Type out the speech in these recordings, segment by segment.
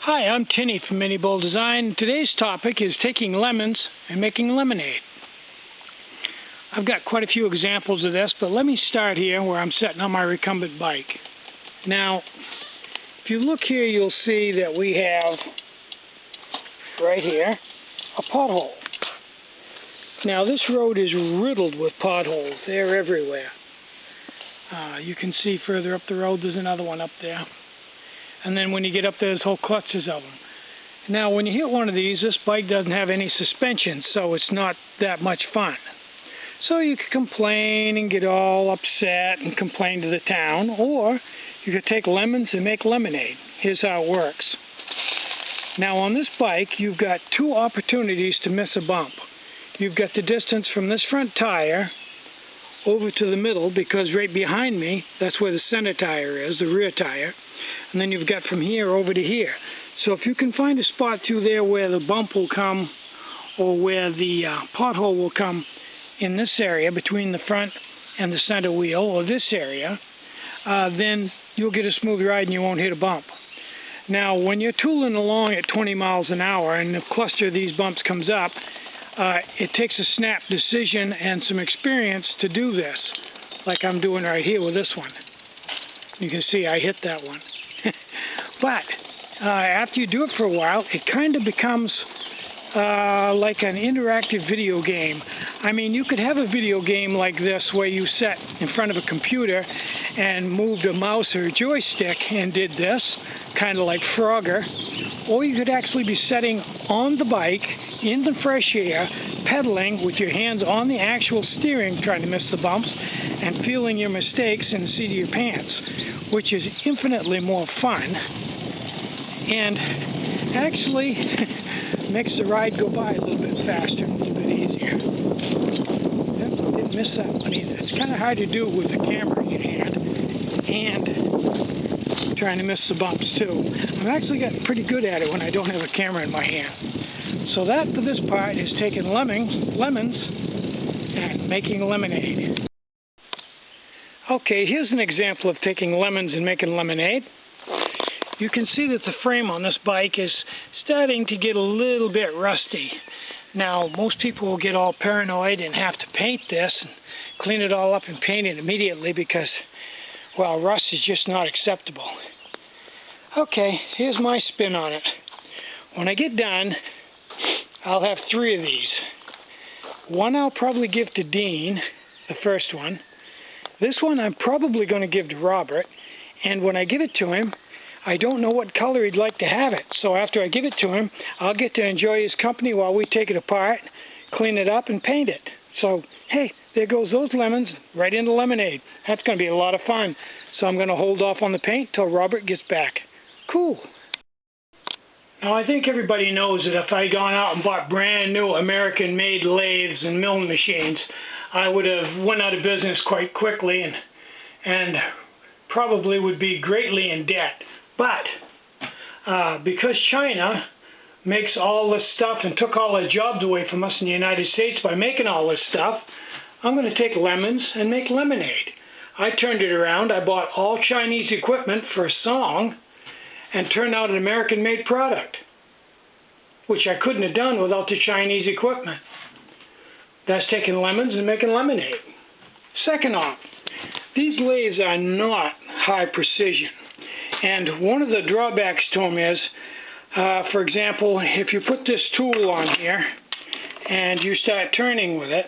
Hi, I'm Tinny from Mini Bowl Design. Today's topic is taking lemons and making lemonade. I've got quite a few examples of this, but let me start here where I'm sitting on my recumbent bike. Now, if you look here, you'll see that we have, right here, a pothole. Now, this road is riddled with potholes. They're everywhere. You can see further up the road, there's another one up there. And then when you get up there, there's whole clusters of them. Now, when you hit one of these, this bike doesn't have any suspension, so it's not that much fun. So you could complain and get all upset and complain to the town, or you could take lemons and make lemonade. Here's how it works. Now, on this bike, you've got two opportunities to miss a bump. You've got the distance from this front tire over to the middle, because right behind me, that's where the center tire is, the rear tire. And then you've got from here over to here. So if you can find a spot through there where the bump will come, or where the pothole will come in this area between the front and the center wheel, or this area, then you'll get a smooth ride and you won't hit a bump. Now, when you're tooling along at 20 miles an hour and a cluster of these bumps comes up, it takes a snap decision and some experience to do this, like I'm doing right here with this one. You can see I hit that one. But after you do it for a while, it kind of becomes like an interactive video game. I mean, you could have a video game like this where you sat in front of a computer and moved a mouse or a joystick and did this, kind of like Frogger. Or you could actually be sitting on the bike in the fresh air, pedaling with your hands on the actual steering, trying to miss the bumps, and feeling your mistakes in the seat of your pants, which is infinitely more fun and actually makes the ride go by a little bit faster, a little bit easier. Didn't miss that one either. It's kind of hard to do with the camera in your hand and trying to miss the bumps too. I've actually gotten pretty good at it when I don't have a camera in my hand. So that for this part is taking lemons and making lemonade. Okay, here's an example of taking lemons and making lemonade. You can see that the frame on this bike is starting to get a little bit rusty. Now, most people will get all paranoid and have to paint this and clean it all up and paint it immediately because, well, rust is just not acceptable. Okay, here's my spin on it. When I get done, I'll have 3 of these. One I'll probably give to Dean, the first one. This one I'm probably going to give to Robert, and when I give it to him, I don't know what color he'd like to have it. So after I give it to him, I'll get to enjoy his company while we take it apart, clean it up, and paint it. So, hey, there goes those lemons right into lemonade. That's going to be a lot of fun. So I'm going to hold off on the paint till Robert gets back. Cool. Now, I think everybody knows that if I'd gone out and bought brand new American-made lathes and milling machines, I would have went out of business quite quickly and probably would be greatly in debt. But because China makes all this stuff and took all the jobs away from us in the United States by making all this stuff, I'm going to take lemons and make lemonade. I turned it around. I bought all Chinese equipment for a song and turned out an American-made product, which I couldn't have done without the Chinese equipment. That's taking lemons and making lemonade. Second off, these lathes are not high precision. And one of the drawbacks to them is, for example, if you put this tool on here and you start turning with it,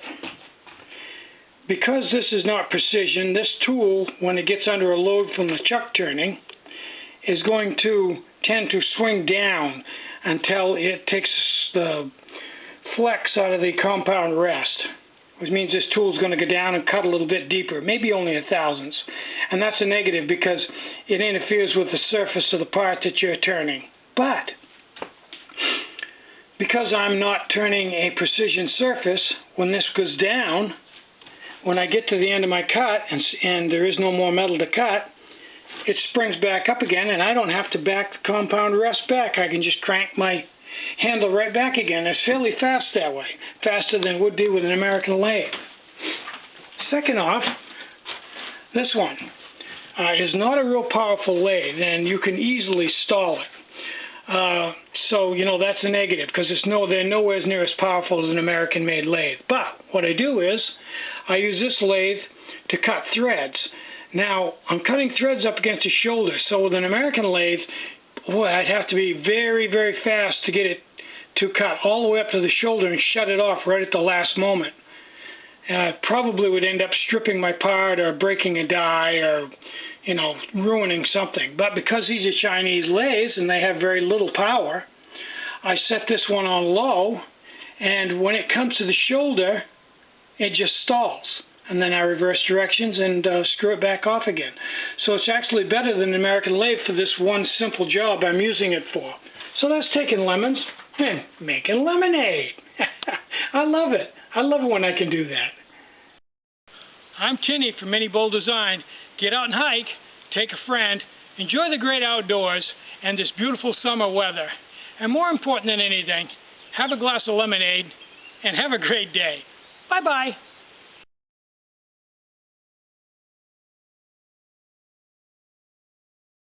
because this is not precision, this tool, when it gets under a load from the chuck turning, is going to tend to swing down until it takes the flex out of the compound rest, which means this tool is going to go down and cut a little bit deeper, maybe only a thousandth. And that's a negative because it interferes with the surface of the part that you're turning. But because I'm not turning a precision surface, when this goes down, when I get to the end of my cut and there is no more metal to cut, it springs back up again and I don't have to back the compound rest back. I can just crank my handle right back again. It's fairly fast that way, faster than it would be with an American lathe. Second off, this one is not a real powerful lathe, and you can easily stall it. So, that's a negative because they're nowhere near as powerful as an American-made lathe. But what I do is I use this lathe to cut threads. Now, I'm cutting threads up against the shoulder, so with an American lathe, boy, I'd have to be very, very fast to get it to cut all the way up to the shoulder and shut it off right at the last moment. I probably would end up stripping my part or breaking a die or ruining something. But because these are Chinese lathes and they have very little power, I set this one on low, and when it comes to the shoulder, it just stalls. And then I reverse directions and screw it back off again. So it's actually better than an American lathe for this one simple job I'm using it for. So that's taking lemons and making lemonade. I love it. I love it when I can do that. I'm Tinny from Mini Bowl Design. Get out and hike, take a friend, enjoy the great outdoors and this beautiful summer weather. And more important than anything, have a glass of lemonade and have a great day. Bye-bye.